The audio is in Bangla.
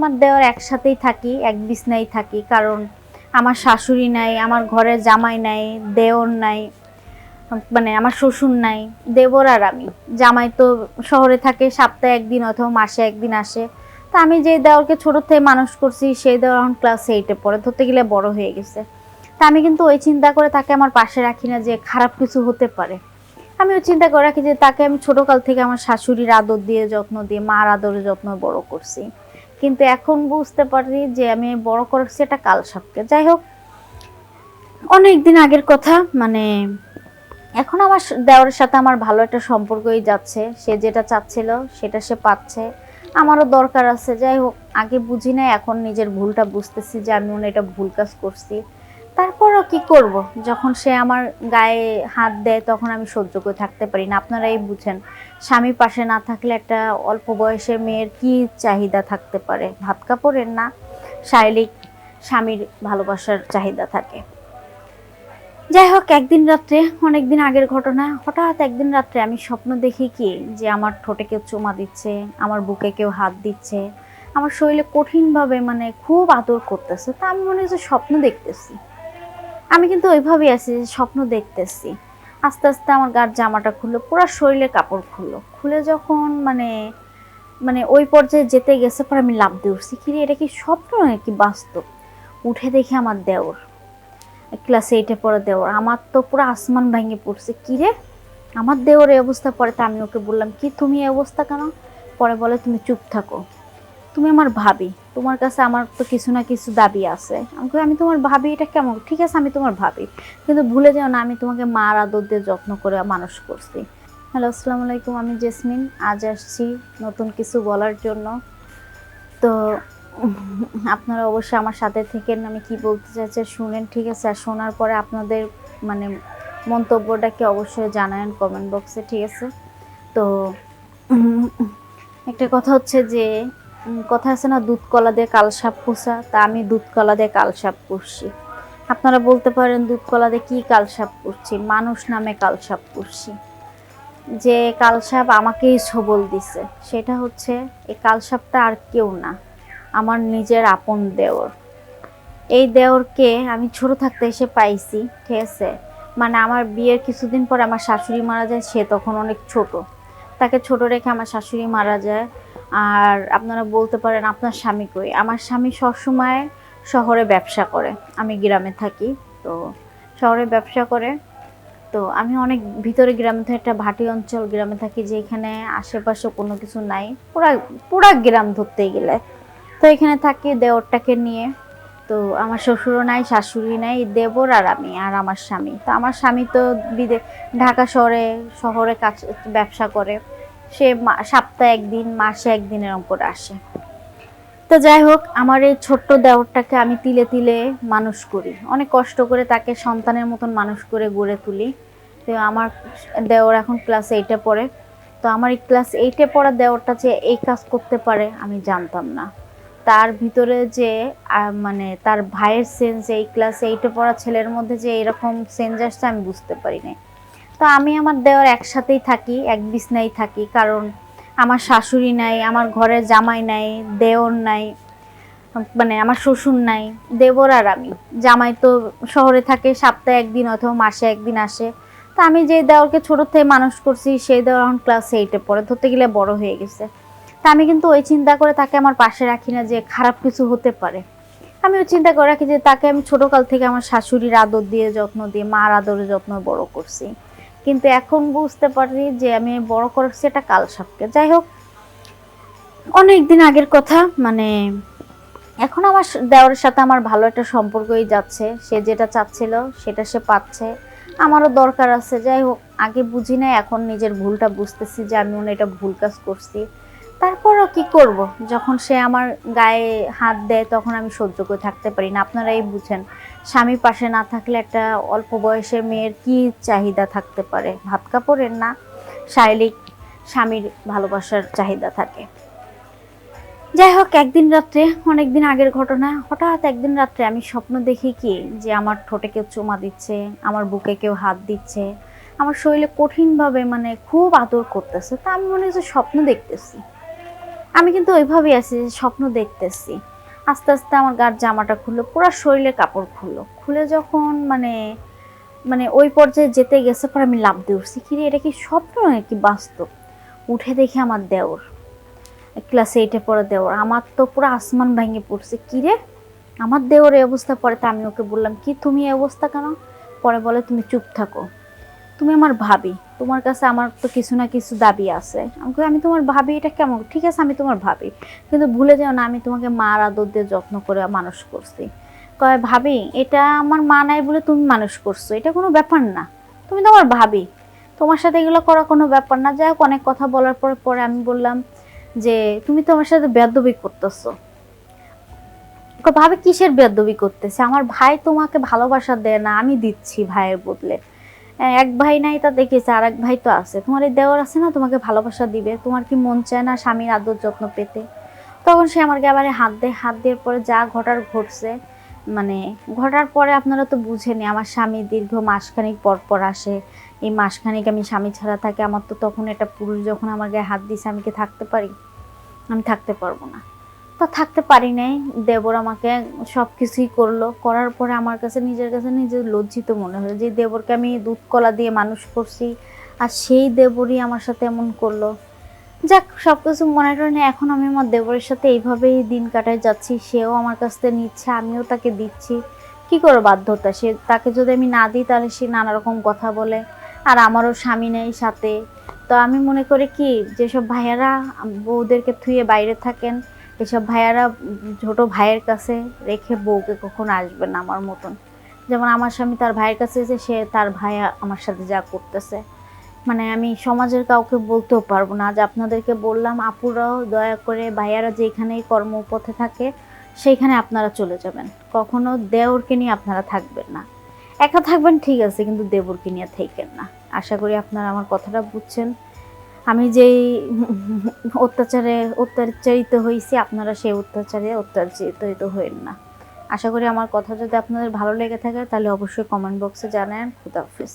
আমার দেওর একসাথেই থাকি, এক বিছনায় থাকি, কারণ আমার শাশুড়ি নাই, আমার ঘরে জামাই নাই, দেওর নাই, মানে আমার শ্বশুর নাই, দেবর আর আমি। জামাই তো শহরে থাকে, সপ্তাহে একদিন অথবা মাসে একদিন আসে। তা আমি যে দেওরকে ছোট থেকে মানুষ করছি সেই দেওর এখন ক্লাস 8-এ পড়ে, ধরতে গেলে বড় হয়ে গেছে। তা আমি কিন্তু ওই চিন্তা করে তাকে আমার পাশে রাখি না যে খারাপ কিছু হতে পারে। আমি ওই চিন্তা করে রাখি যে তাকে আমি ছোটকাল থেকে আমার শাশুড়ির আদর দিয়ে যত্ন দিয়ে মার আদরে যত্ন বড় করছি। কিন্তু এখন বুঝতে পারি যে আমি বড় করছি এটা কালসাপকে। যাই হোক, অনেক দিন আগের কথা, মানে এখন আমার দেওরের সাথে আমার ভালো একটা সম্পর্কই যাচ্ছে। সে যেটা চাচ্ছিল সেটা সে পাচ্ছে, আমারও দরকার আছে। যাই হোক, আগে বুঝি নাই, এখন নিজের ভুলটা বুঝতেছি যে আমি মনে এটা ভুল কাজ করছি। তারপরও কি করব, যখন সে আমার গায়ে হাত দেয় তখন আমি সহ্য করে থাকতে পারি না। আপনারাই বুঝেন, স্বামী পাশে না থাকলে একটা অল্প বয়সের মেয়ের কি চাহিদা থাকতে পারে, ভাত কাপড়ের না, শারীরিক স্বামীর ভালোবাসার চাহিদা থাকে। যাই হোক, একদিন রাত্রে, অনেকদিন আগের ঘটনা, হঠাৎ একদিন রাত্রে আমি স্বপ্ন দেখি কি যে আমার ঠোঁটে কেউ চুমা দিচ্ছে, আমার বুকে কেউ হাত দিচ্ছে, আমার শরীরে কঠিনভাবে মানে খুব আদর করতেছে। তা আমি মনে হচ্ছে স্বপ্ন দেখতেছি। আমি কিন্তু ওইভাবেই আছি যে স্বপ্ন দেখতেছি। আস্তে আস্তে আমার গার জামাটা খুললো, পুরো শরীরের কাপড় খুললো, খুলে যখন মানে মানে ওই পর্যায়ে যেতে গেছে, পর আমি লাফ দিয়ে উঠছি, কিরে এটা কি স্বপ্ন নাকি বাস্তব। উঠে দেখি আমার দেওর, ক্লাস 8-এ পড়ে দেওর। আমার তো পুরো আসমান ভেঙে পড়ছে, কিরে আমার দেওর এই অবস্থা। পরে তো আমি ওকে বললাম, কি তুমি এই অবস্থা কেন? পরে বলে, তুমি চুপ থাকো, তুমি আমার ভাবি, তোমার কাছে আমার তো কিছু না কিছু দাবি আছে। আমি তোমার ভাবি, এটা কেমন? ঠিক আছে, আমি তোমার ভাবি, কিন্তু ভুলে যাও না আমি তোমাকে মার আদর দিয়ে যত্ন করে মানুষ করছি। হ্যালো, আসসালামু আলাইকুম, আমি জেসমিন। আজ আসছি নতুন কিছু বলার জন্য। তো আপনারা অবশ্যই আমার সাথে থেকেন, আমি কি বলতে চাইছি শুনেন, ঠিক আছে? আর শোনার পরে আপনাদের মানে মন্তব্যটাকে অবশ্যই জানায়েন কমেন্ট বক্সে, ঠিক আছে? তো একটা কথা হচ্ছে যে কথা আছে না, দুধ কলা দিয়ে কালসাপ পোষা, তা আমি দুধ কলা দিয়ে কালসাপ পুষছি। আপনারা বলতে পারেন দুধ কলা দিয়ে কি কালসাপ পুষছি? মানুষ নামে কালসাপ পুষছি। যে কালসাপ আমাকেই সবল দিছে, সেটা হচ্ছে এই কালসাপটা আর কেউ না, আমার নিজের আপন দেওর। এই দেওরকে আমি ছোট থাকতে এসে পাইছি, ঠিক আছে? মানে আমার বিয়ের কিছুদিন পর আমার শাশুড়ি মারা যায়, সে তখন অনেক ছোট। তাকে ছোট রেখে আমার শাশুড়ি মারা যায়। আর আপনারা বলতে পারেন আপনার স্বামী কই? আমার স্বামী সবসময় শহরে ব্যবসা করে, আমি গ্রামে থাকি। তো শহরে ব্যবসা করে, তো আমি অনেক ভিতরে গ্রামে থাকি, একটা ভাটি অঞ্চল গ্রামে থাকি, যে এখানে আশেপাশে কোনো কিছু নাই, পুরা পুরা গ্রাম ধরতেই গেলে। তো এখানে থাকি দেওরটাকে নিয়ে। তো আমার শ্বশুরও নাই, শাশুড়ি নাই, দেবর আর আমি আর আমার স্বামী। তো আমার স্বামী তো ঢাকা শহরে শহরে কাজ ব্যবসা করে। সে সপ্তাহে একদিন মাসে একদিনের উপর আসে। তো যাই হোক, আমার এই ছোট্ট দেওরটাকে আমি তিলে তিলে মানুষ করি, অনেক কষ্ট করে তাকে সন্তানের মতন মানুষ করে গড়ে তুলি। তো আমার দেওর এখন ক্লাস 8-এ পড়ে। তো আমার এই ক্লাস 8-এ পড়া দেওরটা যে এই কাজ করতে পারে আমি জানতাম না। তার ভিতরে যে মানে তার ভাইয়ের সেন্স এই ক্লাস 8-এ পড়া ছেলের মধ্যে যে এরকম সেন্স আসছে আমি বুঝতে পারি নাই। তো আমি আমার দেওর একসাথেই থাকি, এক বিছনায় থাকি, কারণ আমার শাশুড়ি নাই, আমার ঘরে জামাই নাই, দেওর নাই, মানে আমার শ্বশুর নাই, দেবর আর আমি। জামাই তো শহরে থাকে, সপ্তাহে একদিন অথবা মাসে একদিন আসে। তো আমি যে দেওরকে ছোট থেকে মানুষ করছি সেই দেওর এখন ক্লাস 8-এ পড়ে, ধরতে গেলে বড় হয়ে গেছে। তা আমি কিন্তু ওই চিন্তা করে তাকে আমার পাশে রাখি না যে খারাপ কিছু হতে পারে। আমি ওই চিন্তা করে রাখি যে তাকে আমি ছোটকাল থেকে আমার শাশুড়ির আদর দিয়ে যত্ন দিয়ে মার আদরে যত্ন বড় করছি। কিন্তু এখন বুঝতে পারি যে আমি বড় করছি এটা কালসাপকে। যাই হোক, অনেক দিন আগের কথা, মানে এখন আমার দেওরের সাথে আমার ভালো একটা সম্পর্কই যাচ্ছে। সে যেটা চাচ্ছিল সেটা সে পাচ্ছে, আমারও দরকার আছে। যাই হোক, আগে বুঝি নাই, এখন নিজের ভুলটা বুঝতেছি যে আমি মনে এটা ভুল কাজ করছি। তারপরও কি করব, যখন সে আমার গায়ে হাত দেয় তখন আমি সহ্য করে থাকতে পারি না। আপনারাই বুঝেন, স্বামী পাশে না থাকলে একটা অল্প বয়সের মেয়ের কি চাহিদা থাকতে পারে, ভাত কাপড়ের না, শারীরিক স্বামীর ভালোবাসার চাহিদা থাকে। যাই হোক, একদিন রাত্রে, অনেকদিন আগের ঘটনা, হঠাৎ একদিন রাত্রে আমি স্বপ্ন দেখি কি যে আমার ঠোঁটে কেউ চুমা দিচ্ছে, আমার বুকে কেউ হাত দিচ্ছে, আমার শরীরে কঠিনভাবে মানে খুব আদর করতেছে। তা আমি মনে হচ্ছে স্বপ্ন দেখতেছি। আমি কিন্তু ওইভাবেই আছি যে স্বপ্ন দেখতেছি। আস্তে আস্তে আমার গার জামাটা খুললো, পুরো শরীরের কাপড় খুললো, খুলে যখন মানে মানে ওই পর্যায়ে যেতে গেছে, পরে আমি লাফ দিয়ে উঠছি, কিরে এটা কি স্বপ্ন নাকি বাস্তব। উঠে দেখি আমার দেওর, ক্লাস 8-এ পড়ে দেওর। আমার তো পুরো আসমান ভেঙে পড়ছে, কিরে আমার দেওর এই অবস্থা। পরে তো আমি ওকে বললাম, কি তুমি এই অবস্থা কেন? পরে বলে, তুমি চুপ থাকো, তুমি আমার ভাবি, তোমার কাছে আমার তো কিছু না কিছু দাবি আছে। আমি তোমার ভাবি, এটা কেমন? ঠিক আছে আমি তোমার ভাবি, কিন্তু ভুলে যাও না আমি তোমাকে মার আদর দিয়ে যত্ন করে মানুষ করছি। কয়, ভাবি এটা আমার মা নাই বলে তুমি মানুষ করছো, এটা কোনো ব্যাপার না, তুমি তো আমার ভাবি, তোমার সাথে এগুলো করা কোনো ব্যাপার না। যাই হোক, অনেক কথা বলার পরে পরে আমি বললাম যে তুমি তো আমার সাথে বেয়াদবি করতেছো। ভাবে কিসের বেয়াদবি করতেছে? আমার ভাই তোমাকে ভালোবাসা দেয় না, আমি দিচ্ছি ভাইয়ের বদলে। এক ভাই নাই তা দেখেছে, আর এক ভাই তো আছে, তোমার এই দেওয়ার আছে না, তোমাকে ভালোবাসা দিবে, তোমার কি মন চায় না স্বামীর আদর যত্ন পেতে? তখন সে আমাকে আবার হাত দেয়, হাত দেওয়ার পরে যা ঘটার ঘটছে, মানে ঘটার পরে আপনারা তো বুঝেনি, আমার স্বামী দীর্ঘ মাসখানেক পর পর আসে। এই মাসখানেক আমি স্বামী ছাড়া থাকি, আমার তো তখন একটা পুরুষ যখন আমার গায়ে হাত দিছে, আমি কি থাকতে পারি? আমি থাকতে পারবো না। তা থাকতে পারি নাই। দেবর আমাকে সব কিছুই করলো, করার পরে আমার কাছে নিজের কাছে নিজে লজ্জিত মনে হলো যে দেবরকে আমি দুধ কলা দিয়ে মানুষ করছি, আর সেই দেবরই আমার সাথে এমন করলো। যাক, সব কিছু মনে করে এখন আমি আমার দেবরের সাথে এইভাবেই দিন কাটায় যাচ্ছি। সেও আমার কাছ থেকে নিচ্ছে, আমিও তাকে দিচ্ছি। কি করে বাধ্যতা, সে তাকে যদি আমি না দিই তাহলে সে নানা রকম কথা বলে। আর আমারও স্বামী নেই সাথে। তো আমি মনে করি কি, যেসব ভাইয়ারা বউদেরকে থুয়ে বাইরে থাকেন, এসব ভাইয়ারা ছোট ভাইয়ের কাছে রেখে বউকে কখনো আসবে না আমার মতন। যেমন আমার স্বামী তার ভাইয়ের কাছে এসে সে তার ভাইয়া আমার সাথে যা করতেছে, মানে আমি সমাজের কাউকে বলতেও পারবো না। আজ আপনাদেরকে বললাম, আপুরাও দয়া করে ভাইয়ারা যেখানেই কর্মপথে থাকে সেইখানে আপনারা চলে যাবেন, কখনো দেওরকে নিয়ে আপনারা থাকবেন না। একা থাকবেন ঠিক আছে, কিন্তু দেবরকে নিয়ে থাকেন না। আশা করি আপনারা আমার কথাটা বুঝছেন। আমি যেই অত্যাচারিত হয়েছি, আপনারা সেই অত্যাচারে অত্যাচারিত হইেন না। আশা করি আমার কথা যদি আপনাদের ভালো লেগে থাকে তাহলে অবশ্যই কমেন্ট বক্সে জানান। খুদা হাফেজ।